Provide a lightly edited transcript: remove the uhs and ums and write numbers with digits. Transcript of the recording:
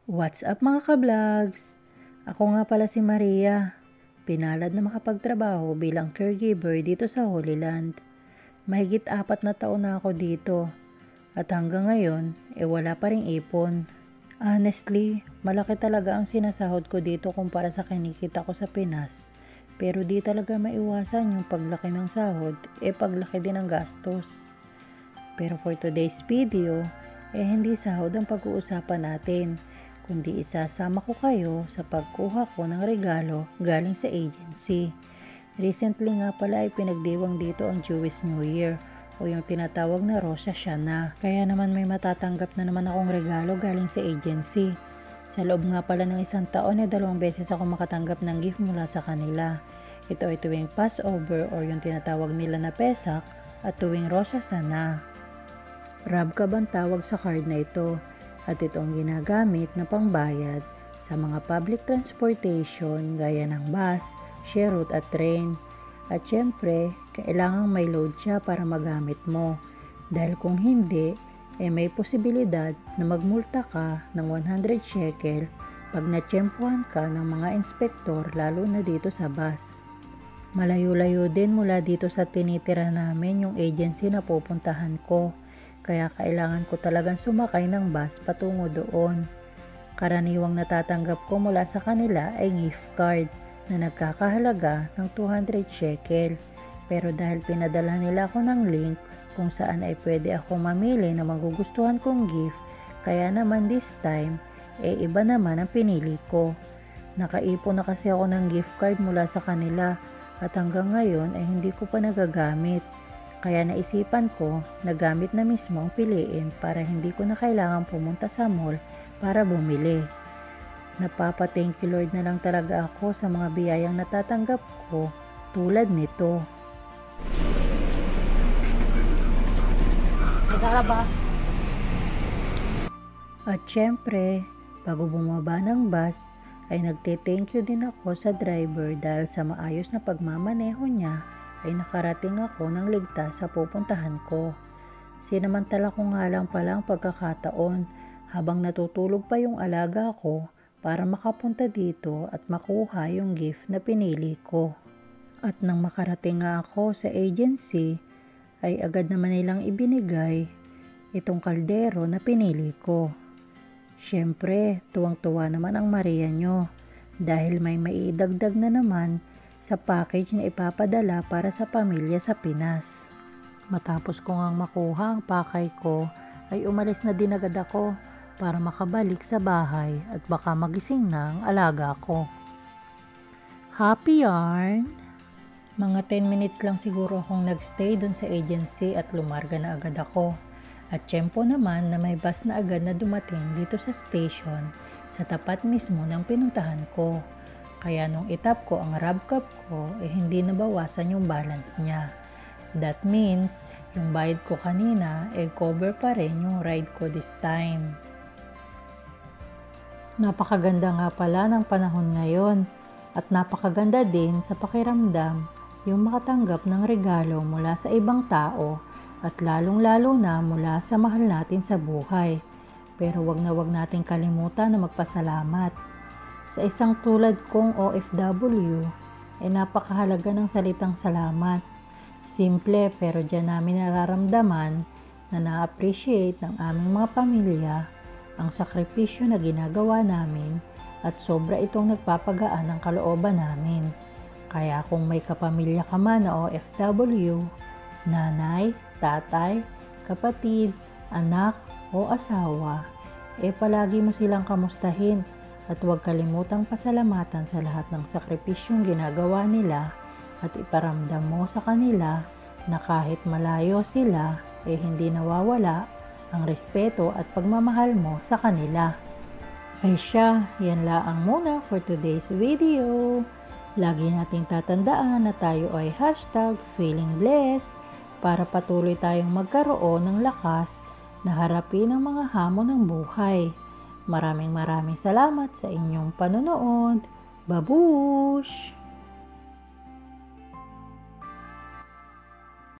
What's up mga ka-vlogs? Ako nga pala si Maria, pinalad na makapagtrabaho bilang caregiver dito sa Holy Land. Mahigit 4 na taon na ako dito at hanggang ngayon wala pa ring ipon. Honestly, malaki talaga ang sinasahod ko dito kumpara sa kinikita ko sa Pinas. Pero di talaga maiwasan yung paglaki ng sahod, paglaki din ng gastos. Pero for today's video, hindi sahod ang pag-uusapan natin, kundi isasama ko kayo sa pagkuha ko ng regalo galing sa agency. Recently nga pala ay pinagdiwang dito ang Jewish New Year o yung tinatawag na Rosh Hashanah. Kaya naman may matatanggap na naman akong regalo galing sa agency. Sa loob nga pala ng 1 taon 2 beses ako makatanggap ng gift mula sa kanila. Ito ay tuwing Passover o yung tinatawag nila na Pesach at tuwing Rosh Hashanah. RabCab ang tawag sa card na ito at ito ang ginagamit na pangbayad sa mga public transportation gaya ng bus, share route at train. At syempre, kailangang may load siya para magamit mo. Dahil kung hindi, may posibilidad na magmulta ka ng 100 shekel pag natsyempohan ka ng mga inspektor lalo na dito sa bus. Malayo-layo din mula dito sa tinitira namin yung agency na pupuntahan ko. Kaya kailangan ko talagang sumakay ng bus patungo doon. Karaniwang natatanggap ko mula sa kanila ay gift card na nagkakahalaga ng 200 shekel. Pero dahil pinadala nila ako ng link kung saan ay pwede ako mamili na magugustuhan kong gift, kaya naman this time, iba naman ang pinili ko. Nakaipon na kasi ako ng gift card mula sa kanila at hanggang ngayon ay hindi ko pa nagagamit. Kaya naisipan ko na gamit na mismo ang piliin para hindi ko na kailangan pumunta sa mall para bumili. Napapa-thank you Lord na lang talaga ako sa mga biyayang natatanggap ko tulad nito. At syempre, bago bumaba ng bus, ay nagte-thank you din ako sa driver dahil sa maayos na pagmamaneho niya ay nakarating ako ng ligtas sa pupuntahan ko. Sinamantala ko nga lang pala ang pagkakataon habang natutulog pa yung alaga ko para makapunta dito at makuha yung gift na pinili ko. At nang makarating nga ako sa agency, ay agad naman nilang ibinigay itong kaldero na pinili ko. Siyempre, tuwang-tuwa naman ang Maria nyo dahil may maidagdag na naman sa package na ipapadala para sa pamilya sa Pinas. Matapos ko ngang makuha ang pakay ko, ay umalis na din agad ako para makabalik sa bahay at baka magising na ang alaga ko. Happy yarn! Mga 10 minutes lang siguro akong nagstay dun sa agency at lumarga na agad ako. At tiyempo naman na may bus na agad na dumating dito sa station sa tapat mismo ng pinuntahan ko. Kaya nung itap ko ang RabCab ko, hindi nabawasan yung balance niya. That means, yung bayad ko kanina, cover pa rin yung ride ko this time. Napakaganda nga pala ng panahon ngayon at napakaganda din sa pakiramdam yung makatanggap ng regalo mula sa ibang tao at lalong-lalo na mula sa mahal natin sa buhay. Pero wag nating kalimutan na magpasalamat. Sa isang tulad kong OFW, napakahalaga ng salitang salamat. Simple pero diyan namin nararamdaman na na-appreciate ng aming mga pamilya ang sakripisyo na ginagawa namin at sobra itong nagpapagaan ng kalooban namin. Kaya kung may kapamilya ka man na OFW, nanay, tatay, kapatid, anak o asawa, palagi mo silang kamustahin. At huwag kalimutang pasalamatan sa lahat ng sakripisyong ginagawa nila at iparamdam mo sa kanila na kahit malayo sila, hindi nawawala ang respeto at pagmamahal mo sa kanila. Ay siya, yan laang muna for today's video. Lagi nating tatandaan na tayo ay #feelingblessed para patuloy tayong magkaroon ng lakas na harapin ang mga hamon ng buhay. Maraming salamat sa inyong panonood. Babush!